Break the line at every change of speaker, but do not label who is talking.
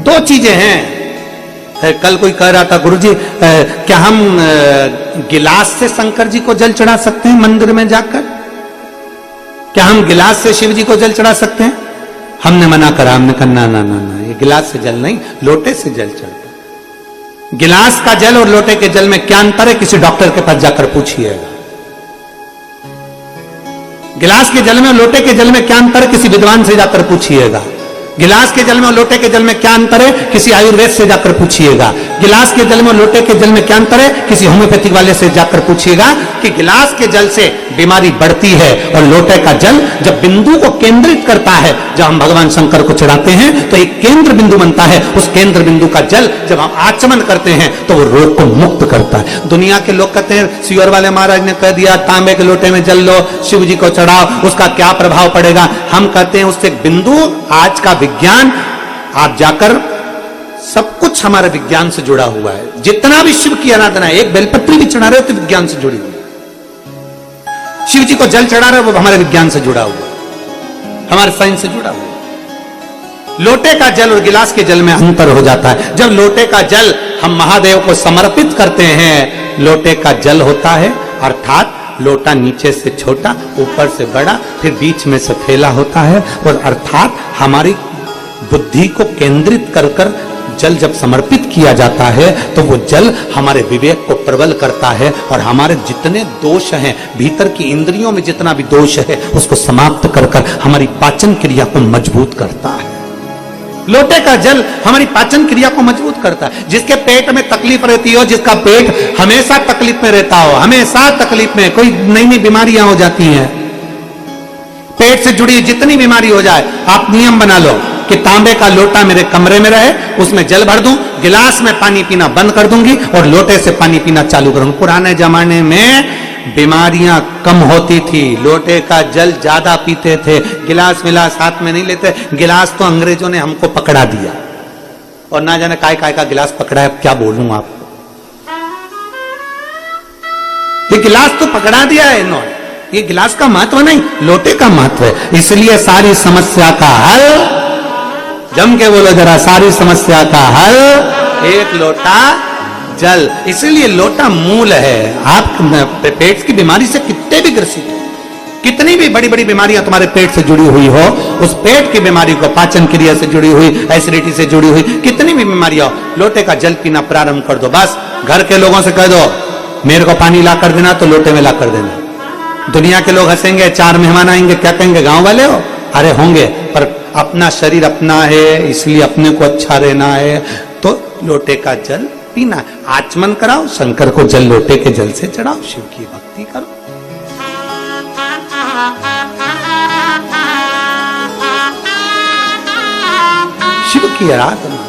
दो चीजें हैं। कल कोई कह रहा था गुरुजी क्या हम गिलास से शंकर जी को जल चढ़ा सकते हैं मंदिर में जाकर? क्या हम गिलास से शिव जी को जल चढ़ा सकते हैं? हमने मना करा, हमने कहा ना ना ना ना, ये गिलास से जल नहीं, लोटे से जल चढ़ता। गिलास का जल और लोटे के जल में क्या अंतर है? किसी डॉक्टर के पास जाकर पूछिएगा। गिलास के जल में और लोटे के जल में क्या अंतर है? किसी विद्वान से जाकर पूछिएगा। गिलास के जल में और लोटे के जल में क्या अंतर है? किसी आयुर्वेद से जाकर पूछिएगा। गिलास के जल में और लोटे के जल में क्या अंतर है? किसी होम्योपैथिक वाले से जाकर पूछिएगा कि गिलास के जल से बीमारी बढ़ती है और लोटे का जल जब बिंदु को केंद्रित करता है, जब हम भगवान शंकर को चढ़ाते हैं तो एक केंद्र बिंदु बनता है। उस केंद्र बिंदु का जल जब हम आचमन करते हैं तो वो रोग को मुक्त करता है। दुनिया के लोग कहते हैं सियोर वाले महाराज ने कह दिया तांबे के लोटे में जल लो, शिव जी को चढ़ाओ, उसका क्या प्रभाव पड़ेगा? हम कहते हैं उससे बिंदु, आज का विज्ञान, आप जाकर सब कुछ हमारे विज्ञान से जुड़ा हुआ है। जितना भी शिव की आराधना है, एक बेलपत्री भी चढ़ा रहे हो तो विज्ञान से जुड़ी हुई। शिव जी को जल चढ़ा रहे हो वो हमारे विज्ञान से जुड़ा हुआ, हमारे साइंस से जुड़ा हुआ। लोटे का जल और गिलास के जल में अंतर हो जाता है। जब लोटे का जल हम महादेव को समर्पित करते हैं, लोटे का जल होता है अर्थात लोटा नीचे से छोटा, ऊपर से बड़ा, फिर बीच में से फैला होता है, और अर्थात हमारी बुद्धि को केंद्रित कर कर जल जब समर्पित किया जाता है तो वो जल हमारे विवेक को प्रबल करता है और हमारे जितने दोष हैं, भीतर की इंद्रियों में जितना भी दोष है उसको समाप्त कर कर हमारी पाचन क्रिया को मजबूत करता है। लोटे का जल हमारी पाचन क्रिया को मजबूत करता है। जिसके पेट में तकलीफ रहती हो, जिसका पेट हमेशा तकलीफ में रहता हो, हमेशा तकलीफ में, कोई नई नई बीमारियां हो जाती हैं, पेट से जुड़ी जितनी बीमारी हो जाए, आप नियम बना लो कि तांबे का लोटा मेरे कमरे में रहे, उसमें जल भर दूं, गिलास में पानी पीना बंद कर दूंगी और लोटे से पानी पीना चालू करूंगी। पुराने जमाने में बीमारियां कम होती थी, लोटे का जल ज्यादा पीते थे, गिलास विलास हाथ में नहीं लेते। गिलास तो अंग्रेजों ने हमको पकड़ा दिया और ना जाने काय काय का गिलास पकड़ा है, क्या बोलूं आपको। ये गिलास तो पकड़ा दिया है इन्होंने, ये गिलास का महत्व नहीं, लोटे का महत्व है। इसलिए सारी समस्या का हल, जम के बोलो जरा, सारी समस्या का हल एक लोटा जल। इसलिए लोटा मूल है। आप पेट की बीमारी से कितने भी ग्रसित हो, कितनी भी बड़ी बड़ी बीमारियां तुम्हारे पेट से जुड़ी हुई हो, उस पेट की बीमारी को, पाचन क्रिया से जुड़ी हुई, एसिडिटी से जुड़ी हुई कितनी भी बीमारियां हो, लोटे का जल पीना प्रारंभ कर दो। बस घर के लोगों से कह दो मेरे को पानी ला कर देना, तो लोटे में ला कर देना। दुनिया के लोग हंसेंगे, 4 मेहमान आएंगे, क्या कहेंगे, गांव वाले हो? अरे होंगे, पर अपना शरीर अपना है, इसलिए अपने को अच्छा रहना है, तो लोटे का जल पीना। आचमन कराओ, शंकर को जल लोटे के जल से चढ़ाओ, शिव की भक्ति करो। शिव की आराधना।